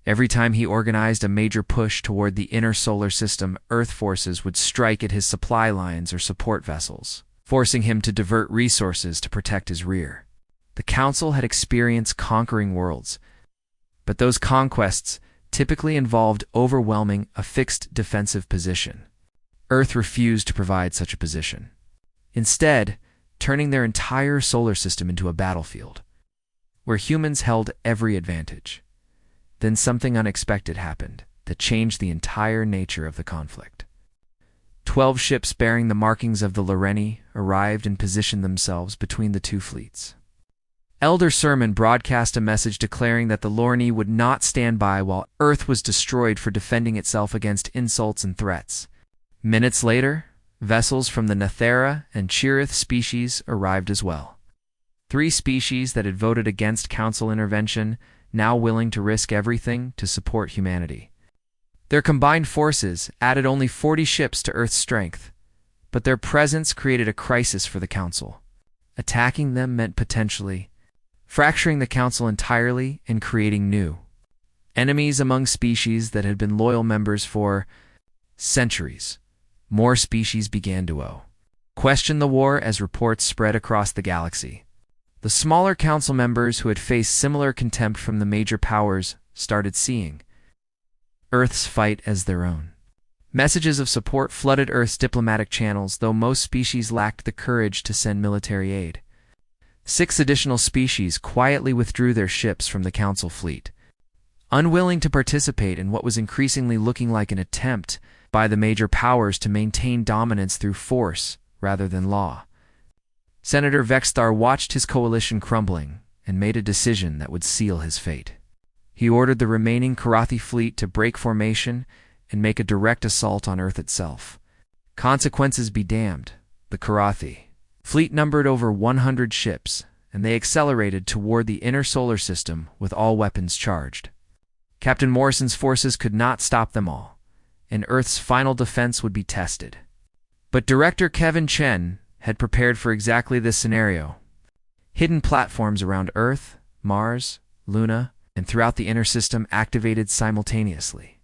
Every time he organized a major push toward the inner solar system, Earth forces would strike at his supply lines or support vessels, forcing him to divert resources to protect his rear. The Council had experienced conquering worlds, but those conquests typically involved overwhelming a fixed defensive position. Earth refused to provide such a position, instead turning their entire solar system into a battlefield, where humans held every advantage. Then something unexpected happened that changed the entire nature of the conflict. 12 ships bearing the markings of the Loreni arrived and positioned themselves between the two fleets. Elder Sermon broadcast a message declaring that the Lorni would not stand by while Earth was destroyed for defending itself against insults and threats. Minutes later, vessels from the Nathera and Chirith species arrived as well. 3 species that had voted against Council intervention, now willing to risk everything to support humanity. Their combined forces added only 40 ships to Earth's strength, but their presence created a crisis for the Council. Attacking them meant potentially fracturing the Council entirely and creating new enemies among species that had been loyal members for centuries. More species began to question the war as reports spread across the galaxy. The smaller Council members who had faced similar contempt from the major powers started seeing Earth's fight as their own. Messages of support flooded Earth's diplomatic channels, though most species lacked the courage to send military aid. 6 additional species quietly withdrew their ships from the Council fleet, unwilling to participate in what was increasingly looking like an attempt by the major powers to maintain dominance through force rather than law. Senator Vexthar watched his coalition crumbling and made a decision that would seal his fate. He ordered the remaining Karathi fleet to break formation and make a direct assault on Earth itself. Consequences be damned. The Karathi fleet numbered over 100 ships, and they accelerated toward the inner solar system with all weapons charged. Captain Morrison's forces could not stop them all, and Earth's final defense would be tested. But director Kevin Chen had prepared for exactly this scenario. Hidden platforms around Earth, Mars, Luna, and throughout the inner system activated simultaneously,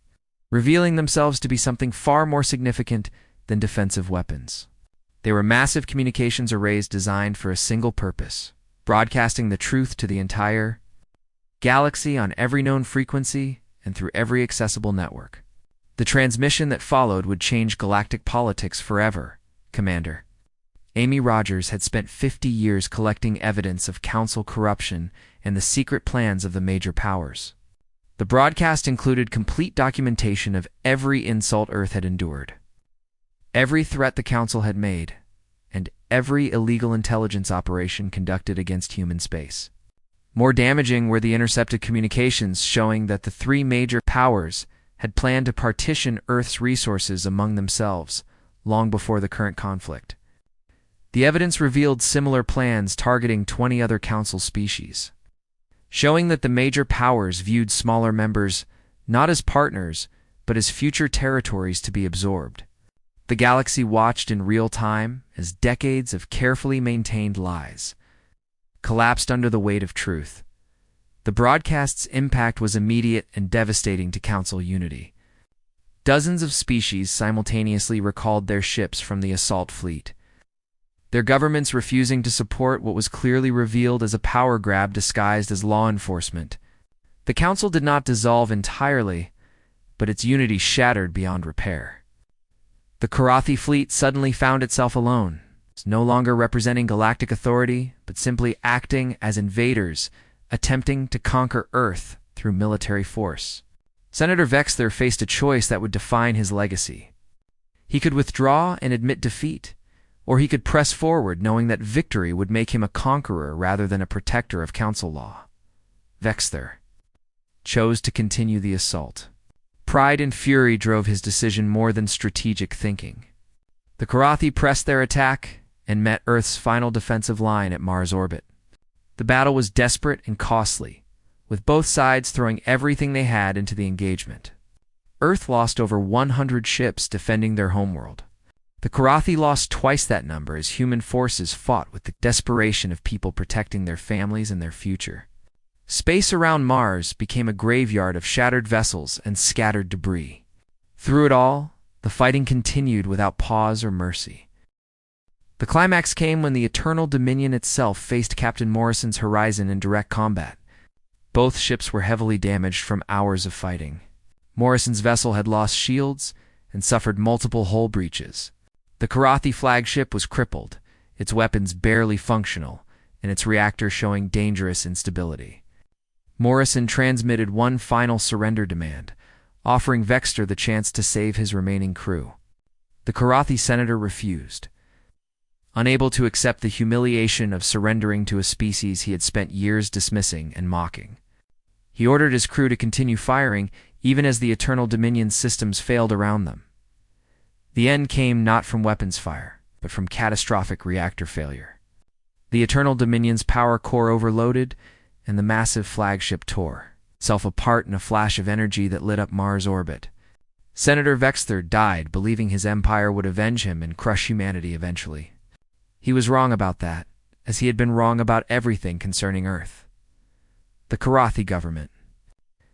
revealing themselves to be something far more significant than defensive weapons. They were massive communications arrays designed for a single purpose: broadcasting the truth to the entire galaxy on every known frequency and through every accessible network. The transmission that followed would change galactic politics forever, Commander. Amy Rogers had spent 50 years collecting evidence of Council corruption and the secret plans of the major powers. The broadcast included complete documentation of every insult Earth had endured, every threat the Council had made, and every illegal intelligence operation conducted against human space. More damaging were the intercepted communications showing that the three major powers had planned to partition Earth's resources among themselves long before the current conflict. The evidence revealed similar plans targeting 20 other Council species, showing that the major powers viewed smaller members not as partners, but as future territories to be absorbed. The galaxy watched in real time as decades of carefully maintained lies collapsed under the weight of truth. The broadcast's impact was immediate and devastating to Council unity. Dozens of species simultaneously recalled their ships from the assault fleet, their governments refusing to support what was clearly revealed as a power grab disguised as law enforcement. The Council did not dissolve entirely, but its unity shattered beyond repair. The Karathi fleet suddenly found itself alone, no longer representing galactic authority, but simply acting as invaders, attempting to conquer Earth through military force. Senator Vexler faced a choice that would define his legacy. He could withdraw and admit defeat, or he could press forward knowing that victory would make him a conqueror rather than a protector of Council law. Vexler chose to continue the assault. Pride and fury drove his decision more than strategic thinking. The Karathi pressed their attack and met Earth's final defensive line at Mars' orbit. The battle was desperate and costly, with both sides throwing everything they had into the engagement. Earth lost over 100 ships defending their homeworld. The Karathi lost twice that number as human forces fought with the desperation of people protecting their families and their future. Space around Mars became a graveyard of shattered vessels and scattered debris. Through it all, the fighting continued without pause or mercy. The climax came when the Eternal Dominion itself faced Captain Morrison's Horizon in direct combat. Both ships were heavily damaged from hours of fighting. Morrison's vessel had lost shields and suffered multiple hull breaches. The Karathi flagship was crippled, its weapons barely functional, and its reactor showing dangerous instability. Morrison transmitted one final surrender demand, offering Vexter the chance to save his remaining crew. The Karathi senator refused, unable to accept the humiliation of surrendering to a species he had spent years dismissing and mocking. He ordered his crew to continue firing even as the Eternal Dominion's systems failed around them. The end came not from weapons fire, but from catastrophic reactor failure. The Eternal Dominion's power core overloaded, and the massive flagship tore itself apart in a flash of energy that lit up Mars' orbit. Senator Vexler died, believing his empire would avenge him and crush humanity eventually. He was wrong about that, as he had been wrong about everything concerning Earth. The Karathi government,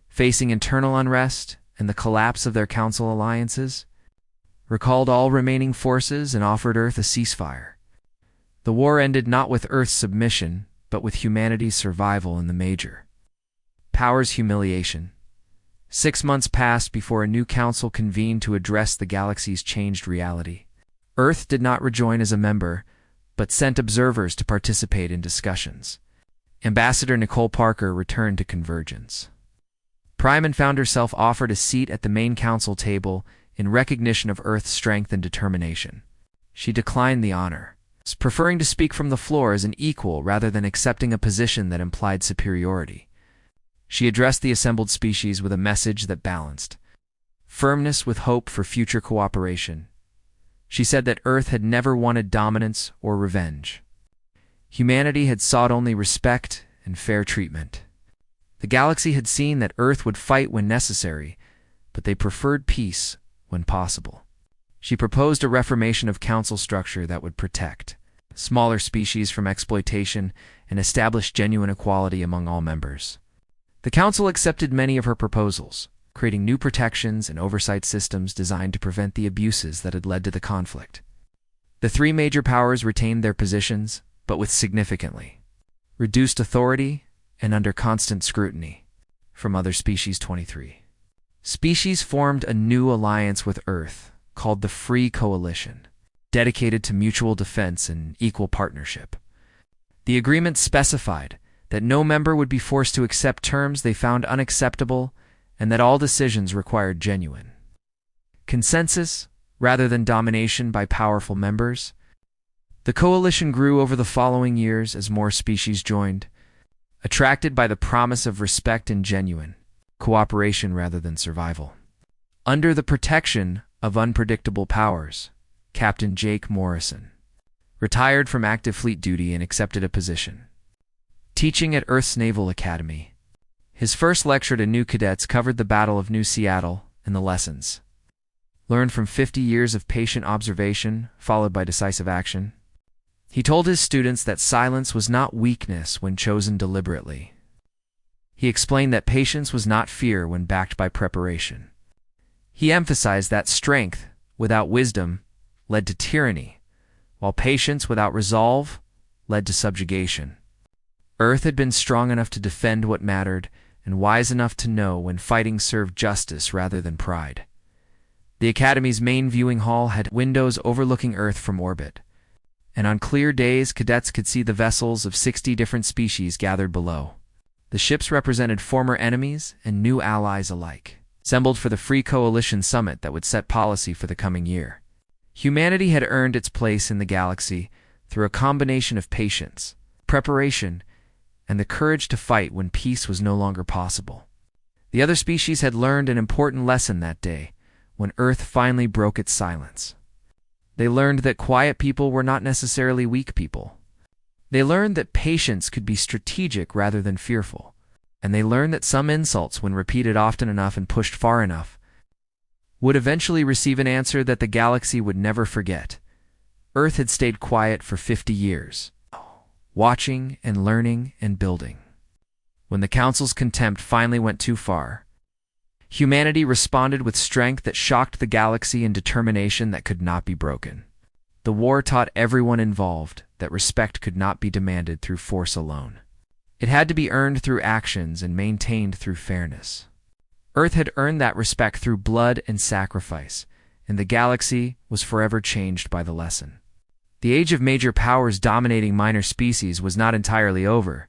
facing internal unrest and the collapse of their council alliances, recalled all remaining forces and offered Earth a ceasefire. The war ended not with Earth's submission, but with humanity's survival in the major powers' humiliation. 6 months passed before a new council convened to address the galaxy's changed reality. Earth did not rejoin as a member, but sent observers to participate in discussions. Ambassador Nicole Parker returned to Convergence. Prime and found herself offered a seat at the main council table in recognition of Earth's strength and determination. She declined the honor, preferring to speak from the floor as an equal rather than accepting a position that implied superiority. She addressed the assembled species with a message that balanced firmness with hope for future cooperation. She said that Earth had never wanted dominance or revenge. Humanity had sought only respect and fair treatment. The galaxy had seen that Earth would fight when necessary, but they preferred peace when possible. She proposed a reformation of council structure that would protect smaller species from exploitation and establish genuine equality among all members. The council accepted many of her proposals, creating new protections and oversight systems designed to prevent the abuses that had led to the conflict. The three major powers retained their positions, but with significantly reduced authority and under constant scrutiny from other species. 23 species formed a new alliance with Earth called the Free Coalition, dedicated to mutual defense and equal partnership. The agreement specified that no member would be forced to accept terms they found unacceptable and that all decisions required genuine consensus rather than domination by powerful members. The coalition grew over the following years as more species joined, attracted by the promise of respect and genuine cooperation rather than survival. Under the protection of unpredictable powers, Captain Jake Morrison retired from active fleet duty and accepted a position teaching at Earth's Naval Academy. His first lecture to new cadets covered the Battle of New Seattle and the lessons learned from 50 years of patient observation, followed by decisive action. He told his students that silence was not weakness when chosen deliberately. He explained that patience was not fear when backed by preparation. He emphasized that strength without wisdom led to tyranny, while patience without resolve led to subjugation. Earth had been strong enough to defend what mattered and wise enough to know when fighting served justice rather than pride. The Academy's main viewing hall had windows overlooking Earth from orbit, and on clear days cadets could see the vessels of 60 different species gathered below. The ships represented former enemies and new allies alike, assembled for the Free Coalition Summit that would set policy for the coming year. Humanity had earned its place in the galaxy through a combination of patience, preparation, and the courage to fight when peace was no longer possible. The other species had learned an important lesson that day, when Earth finally broke its silence. They learned that quiet people were not necessarily weak people. They learned that patience could be strategic rather than fearful. And they learned that some insults, when repeated often enough and pushed far enough, would eventually receive an answer that the galaxy would never forget. Earth had stayed quiet for 50 years, watching and learning and building. When the Council's contempt finally went too far, humanity responded with strength that shocked the galaxy and determination that could not be broken. The war taught everyone involved that respect could not be demanded through force alone. It had to be earned through actions and maintained through fairness. Earth had earned that respect through blood and sacrifice, and the galaxy was forever changed by the lesson. The age of major powers dominating minor species was not entirely over,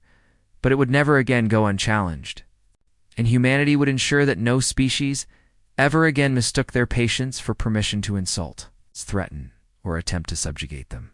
but it would never again go unchallenged. And humanity would ensure that no species ever again mistook their patience for permission to insult, threaten, or attempt to subjugate them.